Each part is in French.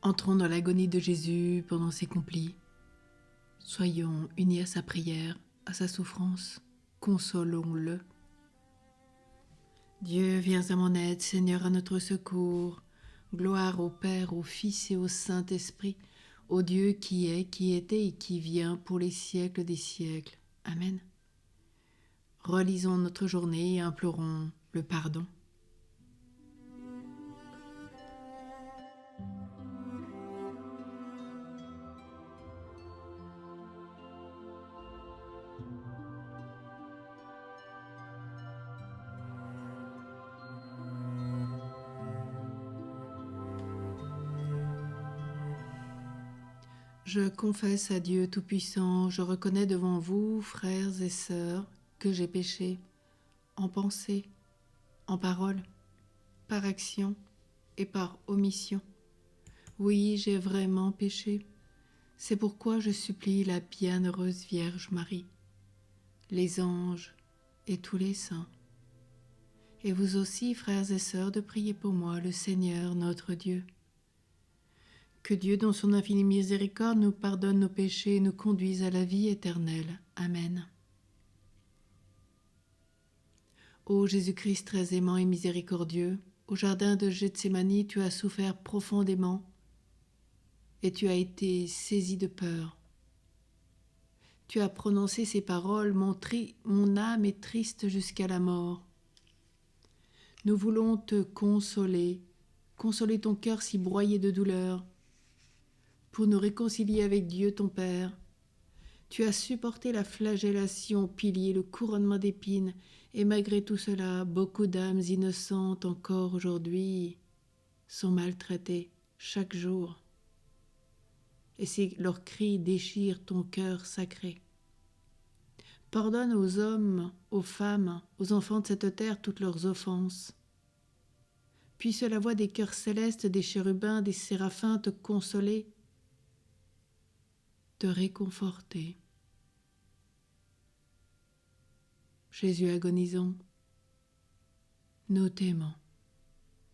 Entrons dans l'agonie de Jésus pendant ses complis. Soyons unis à sa prière, à sa souffrance. Consolons-le. Dieu, viens à mon aide, Seigneur, à notre secours. Gloire au Père, au Fils et au Saint-Esprit, au Dieu qui est, qui était et qui vient pour les siècles des siècles. Amen. Relisons notre journée et implorons le pardon. Je confesse à Dieu Tout-Puissant, je reconnais devant vous, frères et sœurs, que j'ai péché, en pensée, en parole, par action et par omission. Oui, j'ai vraiment péché. C'est pourquoi je supplie la bienheureuse Vierge Marie, les anges et tous les saints. Et vous aussi, frères et sœurs, de prier pour moi, le Seigneur notre Dieu. Que Dieu, dans son infinie miséricorde, nous pardonne nos péchés et nous conduise à la vie éternelle. Amen. Ô Jésus-Christ très aimant et miséricordieux, au jardin de Gethsémani, tu as souffert profondément et tu as été saisi de peur. Tu as prononcé ces paroles, mon âme est triste jusqu'à la mort. Nous voulons te consoler ton cœur si broyé de douleur, pour nous réconcilier avec Dieu ton Père. Tu as supporté la flagellation, pilier, le couronnement d'épines, et malgré tout cela, beaucoup d'âmes innocentes encore aujourd'hui sont maltraitées chaque jour. Et si leurs cris déchirent ton cœur sacré. Pardonne aux hommes, aux femmes, aux enfants de cette terre toutes leurs offenses. Puisse la voix des cœurs célestes, des chérubins, des séraphins te consoler, te réconforter. Jésus agonisant, nous t'aimons.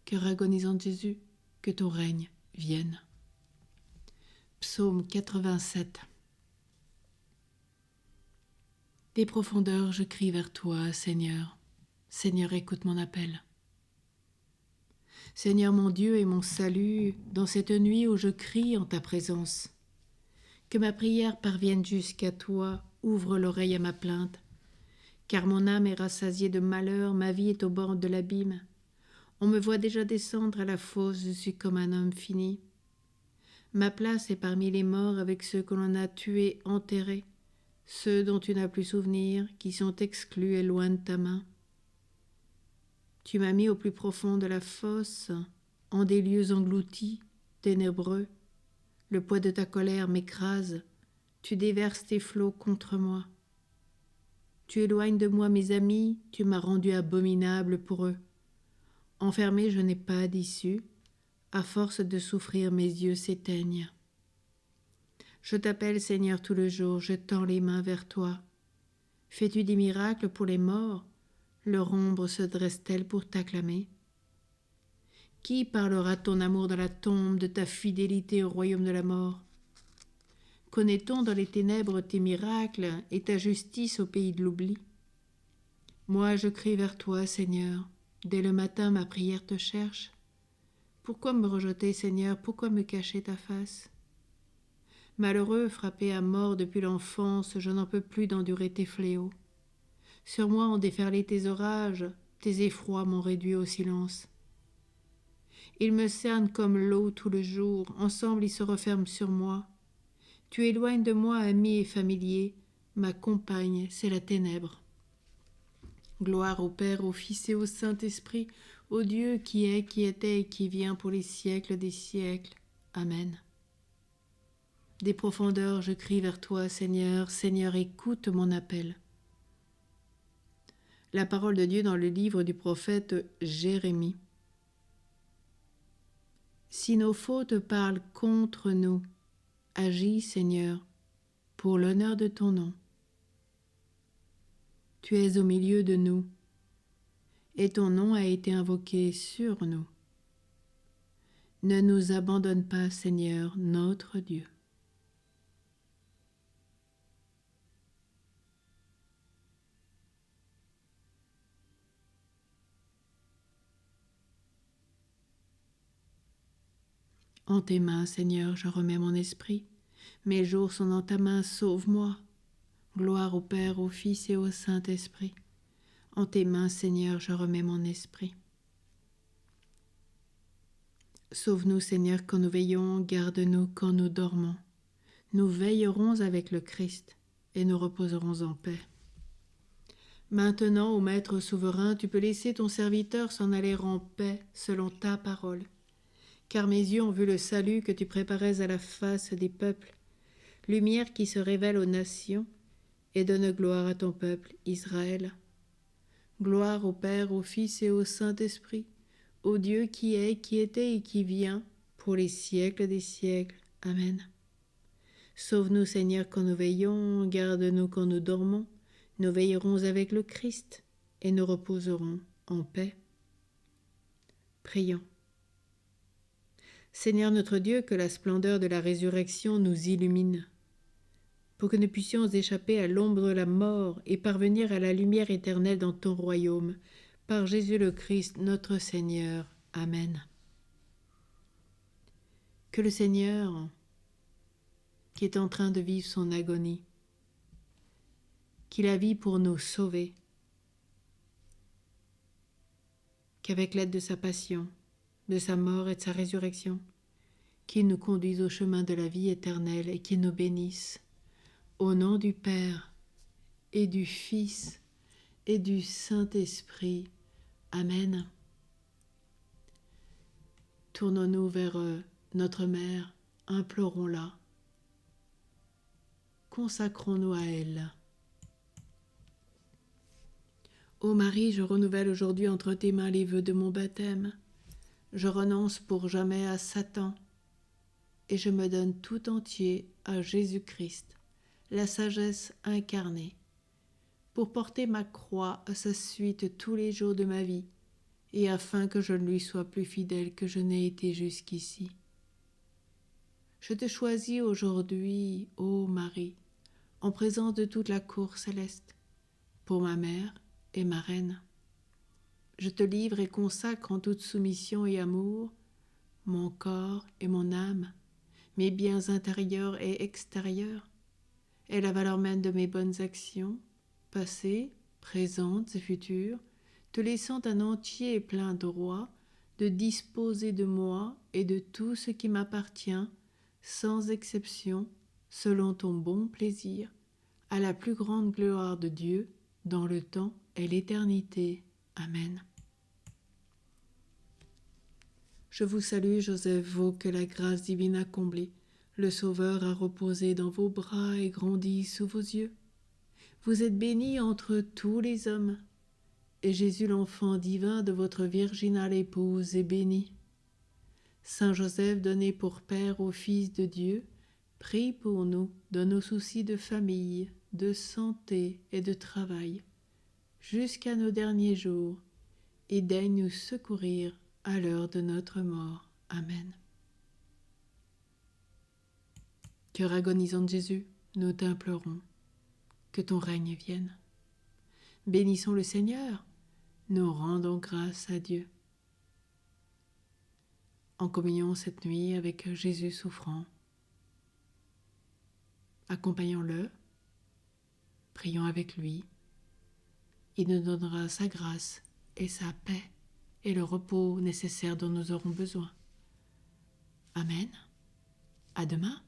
Cœur agonisant de Jésus, que ton règne vienne. Psaume 87. Des profondeurs, je crie vers toi, Seigneur. Seigneur, écoute mon appel. Seigneur mon Dieu et mon salut, dans cette nuit où je crie en ta présence, que ma prière parvienne jusqu'à toi, ouvre l'oreille à ma plainte, car mon âme est rassasiée de malheur, ma vie est au bord de l'abîme. On me voit déjà descendre à la fosse, je suis comme un homme fini. Ma place est parmi les morts avec ceux que l'on a tués, enterrés, ceux dont tu n'as plus souvenir, qui sont exclus et loin de ta main. Tu m'as mis au plus profond de la fosse, en des lieux engloutis, ténébreux. Le poids de ta colère m'écrase, tu déverses tes flots contre moi. Tu éloignes de moi mes amis, tu m'as rendu abominable pour eux. Enfermé, je n'ai pas d'issue, à force de souffrir, mes yeux s'éteignent. Je t'appelle, Seigneur, tout le jour, je tends les mains vers toi. Fais-tu des miracles pour les morts? Leur ombre se dresse-t-elle pour t'acclamer? Qui parlera de ton amour dans la tombe, de ta fidélité au royaume de la mort? Connaît-on dans les ténèbres tes miracles et ta justice au pays de l'oubli? Moi, je crie vers toi, Seigneur. Dès le matin, ma prière te cherche. Pourquoi me rejeter, Seigneur? Pourquoi me cacher ta face? Malheureux, frappé à mort depuis l'enfance, je n'en peux plus d'endurer tes fléaux. Sur moi ont déferlé tes orages, tes effrois m'ont réduit au silence. Ils me cernent comme l'eau tout le jour, ensemble ils se referment sur moi. Tu éloignes de moi amis et familiers, ma compagne, c'est la ténèbre. Gloire au Père, au Fils et au Saint-Esprit, au Dieu qui est, qui était et qui vient pour les siècles des siècles. Amen. Des profondeurs, je crie vers toi, Seigneur. Seigneur, écoute mon appel. La parole de Dieu dans le livre du prophète Jérémie. Si nos fautes parlent contre nous, agis, Seigneur, pour l'honneur de ton nom. Tu es au milieu de nous, et ton nom a été invoqué sur nous. Ne nous abandonne pas, Seigneur, notre Dieu. En tes mains, Seigneur, je remets mon esprit. Mes jours sont dans ta main, sauve-moi. Gloire au Père, au Fils et au Saint-Esprit. En tes mains, Seigneur, je remets mon esprit. Sauve-nous, Seigneur, quand nous veillons, garde-nous quand nous dormons. Nous veillerons avec le Christ et nous reposerons en paix. Maintenant, ô Maître souverain, tu peux laisser ton serviteur s'en aller en paix selon ta parole. Car mes yeux ont vu le salut que tu préparais à la face des peuples, lumière qui se révèle aux nations et donne gloire à ton peuple, Israël. Gloire au Père, au Fils et au Saint-Esprit, au Dieu qui est, qui était et qui vient, pour les siècles des siècles. Amen. Sauve-nous, Seigneur, quand nous veillons, garde-nous quand nous dormons. Nous veillerons avec le Christ et nous reposerons en paix. Prions. Seigneur notre Dieu, que la splendeur de la résurrection nous illumine, pour que nous puissions échapper à l'ombre de la mort et parvenir à la lumière éternelle dans ton royaume, par Jésus le Christ, notre Seigneur. Amen. Que le Seigneur, qui est en train de vivre son agonie, qu'il a vie pour nous sauver, qu'avec l'aide de sa passion, de sa mort et de sa résurrection, qu'il nous conduise au chemin de la vie éternelle et qu'il nous bénisse. Au nom du Père et du Fils et du Saint-Esprit. Amen. Tournons-nous vers notre Mère, implorons-la. Consacrons-nous à elle. Ô Marie, je renouvelle aujourd'hui entre tes mains les vœux de mon baptême. Je renonce pour jamais à Satan et je me donne tout entier à Jésus-Christ, la sagesse incarnée, pour porter ma croix à sa suite tous les jours de ma vie et afin que je ne lui sois plus fidèle que je n'ai été jusqu'ici. Je te choisis aujourd'hui, ô Marie, en présence de toute la cour céleste, pour ma mère et ma reine. Je te livre et consacre en toute soumission et amour mon corps et mon âme, mes biens intérieurs et extérieurs, et la valeur même de mes bonnes actions, passées, présentes et futures, te laissant un entier et plein droit de disposer de moi et de tout ce qui m'appartient, sans exception, selon ton bon plaisir, à la plus grande gloire de Dieu, dans le temps et l'éternité. Amen. Je vous salue, Joseph, vous que la grâce divine a comblé. Le Sauveur a reposé dans vos bras et grandi sous vos yeux. Vous êtes bénie entre tous les hommes, et Jésus, l'enfant divin de votre virginale épouse, est béni. Saint Joseph, donné pour Père au Fils de Dieu, prie pour nous dans nos soucis de famille, de santé et de travail, jusqu'à nos derniers jours, et daigne nous secourir à l'heure de notre mort. Amen. Cœur agonisant de Jésus, nous t'implorons, que ton règne vienne. Bénissons le Seigneur, nous rendons grâce à Dieu. En communion cette nuit avec Jésus souffrant, accompagnons-le, prions avec lui. Il nous donnera sa grâce et sa paix et le repos nécessaire dont nous aurons besoin. Amen. À demain.